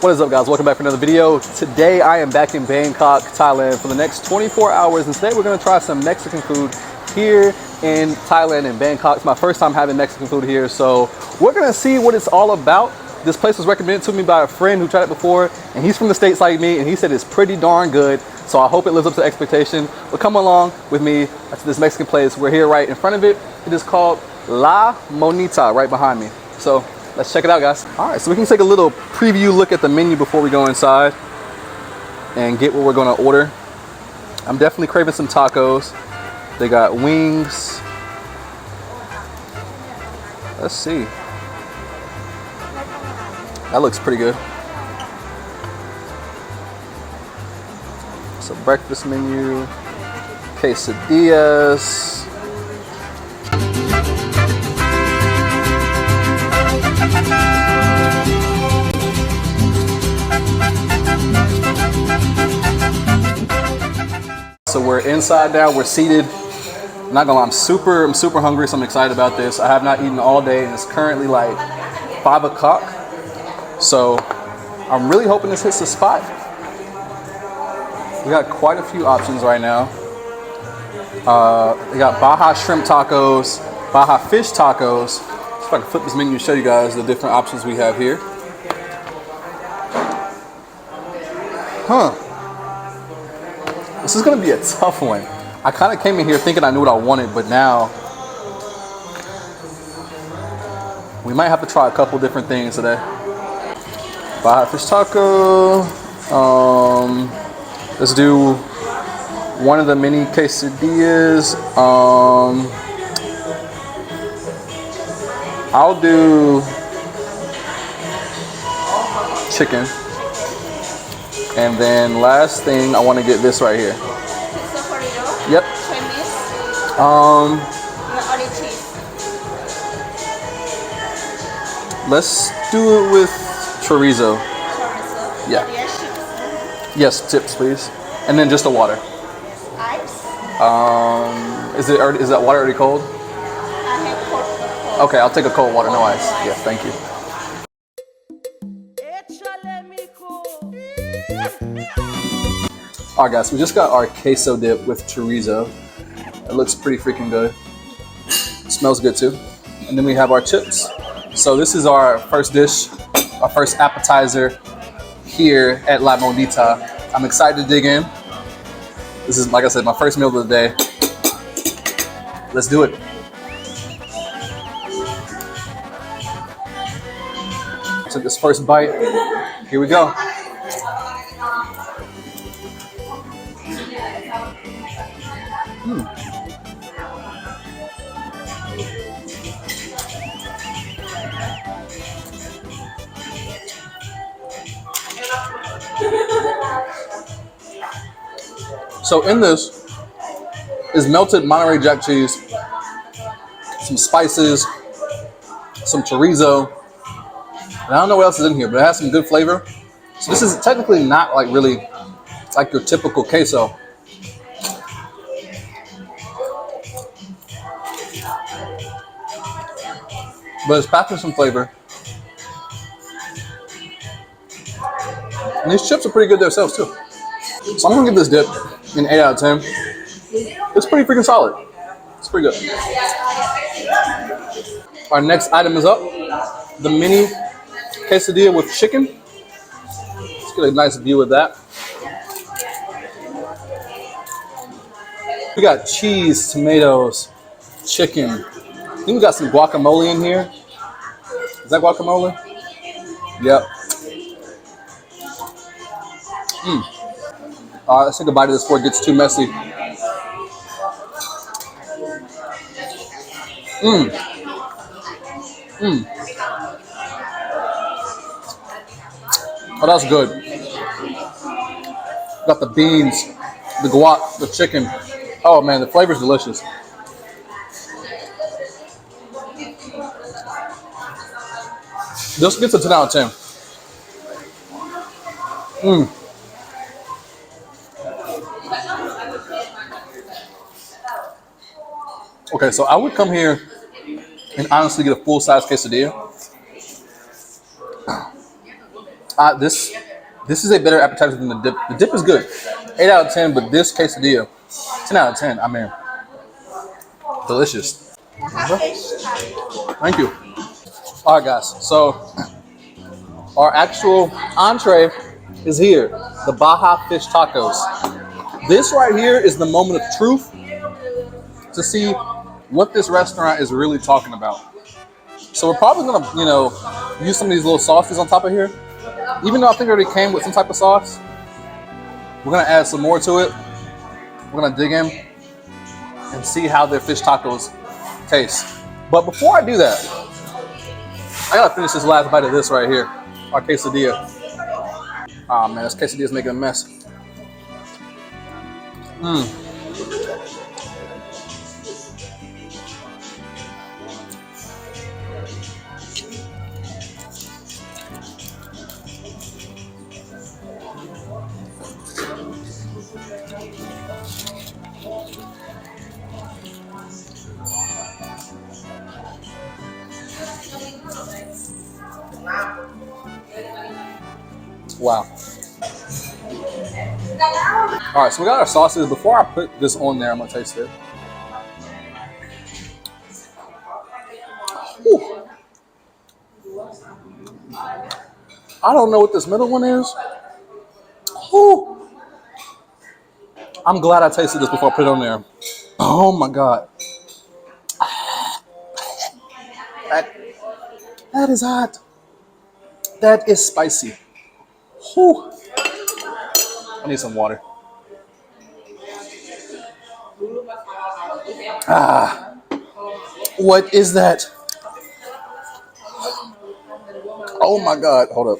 What is up, guys? Welcome back for another video. Today I am back in Bangkok, Thailand for the next 24 hours, and today we're going to try some Mexican food here in Thailand in Bangkok. It's my first time having Mexican food here, so we're going to see what it's all about. This place was recommended to me by a friend who tried it before, and he's from the States like me, and he said it's pretty darn good, so I hope it lives up to expectation. But come along with me to this Mexican place. We're here right in front of it. It is called La Monita, right behind me. So let's check it out, guys. All right, so we can take a little preview look at the menu before we go inside and get what we're gonna order. I'm definitely craving some tacos. They got wings. Let's see. That looks pretty good. So breakfast menu, quesadillas. So we're inside now, we're seated. I'm not gonna lie, I'm super hungry, so I'm excited about this. I have not eaten all day, and it's currently like 5 o'clock. So I'm really hoping this hits the spot. We got quite a few options right now. We got Baja shrimp tacos, Baja fish tacos. See if I can flip this menu and show you guys the different options we have here. This is gonna be a tough one. I kind of came in here thinking I knew what I wanted, but now we might have to try a couple different things today. Baja fish taco. Let's do one of the mini quesadillas. I'll do chicken. And then last thing, I want to get this right here. Yep. Let's do it with chorizo. Yeah. Yes, chips, please. And then just the water. Ice? Is that water already cold? I have cold. Okay, I'll take a cold water, no ice. Yes, thank you. Alright guys, we just got our queso dip with chorizo. It looks pretty freaking good. It smells good too. And then we have our chips. So this is our first dish, our first appetizer here at La Monita. I'm excited to dig in. This is, like I said, my first meal of the day. Let's do it. Took this first bite. Here we go. So in this is melted Monterey Jack cheese, some spices, some chorizo, and I don't know what else is in here, but it has some good flavor. So this is technically not like really like your typical queso. But it's packed with some flavor. And these chips are pretty good themselves too. So I'm gonna give this dip an 8 out of 10. It's pretty freaking solid. It's pretty good. Our next item is up. The mini quesadilla with chicken. Let's get a nice view of that. We got cheese, tomatoes, chicken. I think we got some guacamole in here. Is that guacamole? Yep. Let's take a bite of this before it gets too messy. Oh, that's good. Got the beans, the guac, the chicken. Oh man, the flavor's delicious. This gets a 10 out of 10. Okay, so I would come here and honestly get a full-size quesadilla. This is a better appetizer than the dip. The dip is good, 8 out of 10. But this quesadilla, 10 out of 10. I mean, delicious. Thank you. All right, guys. So our actual entree is here. The Baja fish tacos. This right here is the moment of truth to see what this restaurant is really talking about. So we're probably gonna, use some of these little sauces on top of here. Even though I think it already came with some type of sauce, we're gonna add some more to it. We're gonna dig in and see how their fish tacos taste. But before I do that, I gotta finish this last bite of this right here, our quesadilla. Oh man, this quesadilla is making a mess. Wow. All right, so we got our sauces. Before I put this on there, I'm gonna taste it. Whew. I don't know what this middle one is. Whew. I'm glad I tasted this before I put it on there. Oh my God. That is hot. That is spicy. Whew. I need some water. What is that? Oh my God, hold up.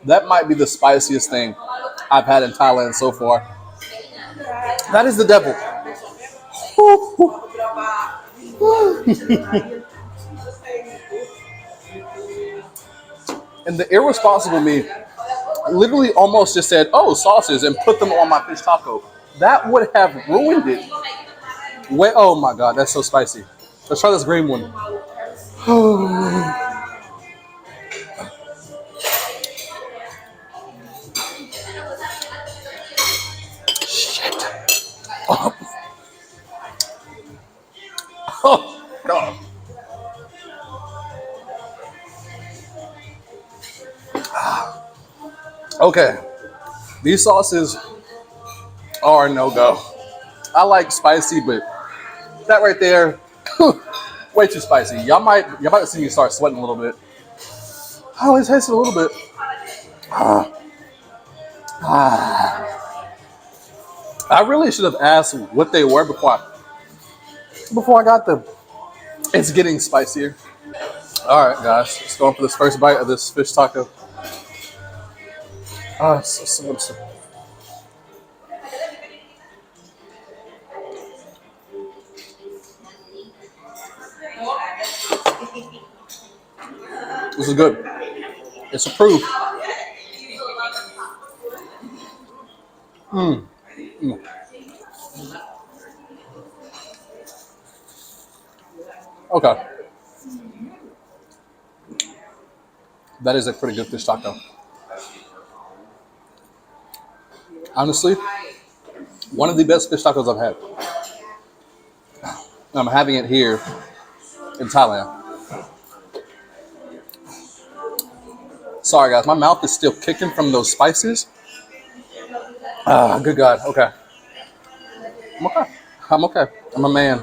That might be the spiciest thing I've had in Thailand so far. That is the devil. And the irresponsible me literally almost just said, oh, sauces, and put them on my fish taco. That would have ruined it. Wait, oh my God, that's so spicy. Let's try this green one. Shit. Oh, God. Okay, these sauces are no-go. I like spicy, but that right there, way too spicy. Y'all might see me start sweating a little bit. I only tasted a little bit. I really should have asked what they were before I got them. It's getting spicier. All right, guys, let's go on for this first bite of this fish taco. It's so good. This is good. It's approved. Okay. That is a pretty good fish taco. Honestly, one of the best fish tacos I've had. I'm having it here in Thailand. Sorry, guys. My mouth is still kicking from those spices. Good God. Okay. I'm okay. I'm a man.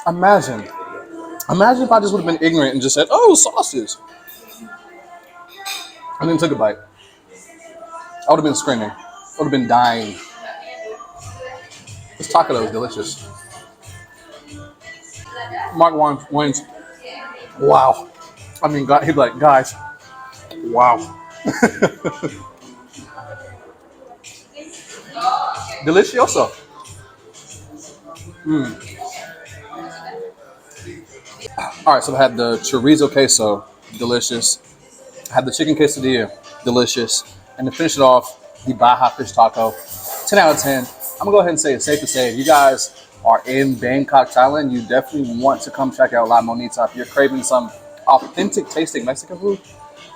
Imagine if I just would have been ignorant and just said, oh, sauces. And then took a bite. I would have been screaming. I would have been dying. This taco is delicious. Mark Wayne's. Wow. I mean, God, he'd be like, guys, wow. Delicioso. All right, so I had the chorizo queso, delicious. I had the chicken quesadilla, delicious. And to finish it off, the Baja fish taco, 10 out of 10. I'm gonna go ahead and say it's safe to say if you guys are in Bangkok, Thailand, you definitely want to come check out La Monita if you're craving some authentic tasting Mexican food.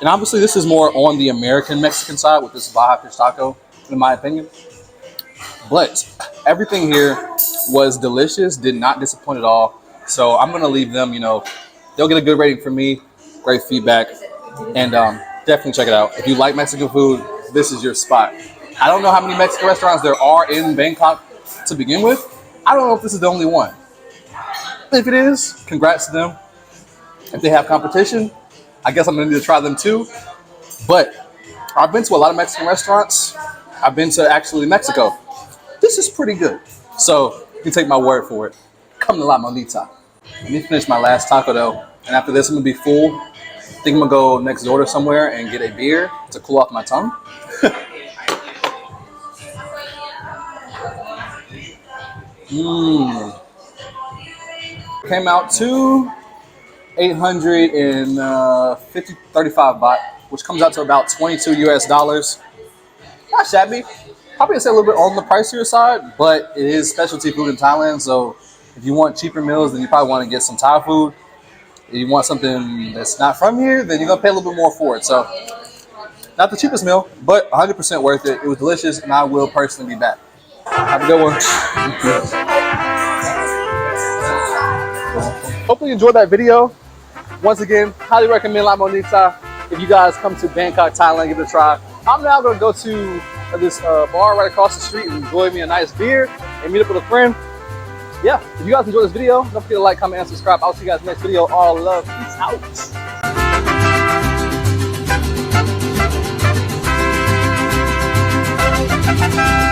And obviously this is more on the American Mexican side with this Baja Fish Taco, in my opinion. But everything here was delicious, did not disappoint at all. So I'm gonna leave them, you know, they'll get a good rating from me, great feedback, and definitely check it out. If you like Mexican food, this is your spot. I don't know how many Mexican restaurants there are in Bangkok to begin with. I don't know if this is the only one. If it is, congrats to them. If they have competition, I guess I'm gonna need to try them too. But I've been to a lot of Mexican restaurants. I've been to actually Mexico. This is pretty good. So you can take my word for it. Come to La Monita. Let me finish my last taco though. And after this, I'm gonna be full. I think I'm gonna go next door to somewhere and get a beer to cool off my tongue. Came out to 835 baht, which comes out to about 22 US dollars. Not shabby. Probably say a little bit on the pricier side, but it is specialty food in Thailand. So if you want cheaper meals, then you probably want to get some Thai food. If you want something that's not from here, then you're gonna pay a little bit more for it. So not the cheapest meal, but 100% worth it. It was delicious, and I will personally be back. Have a good one. Hopefully you enjoyed that video. Once again, highly recommend La Monita. If you guys come to Bangkok, Thailand, give it a try. I'm now going to go to this bar right across the street and enjoy me a nice beer and meet up with a friend. Yeah, if you guys enjoyed this video, don't forget to like, comment, and subscribe. I'll see you guys next video. All love. Peace out.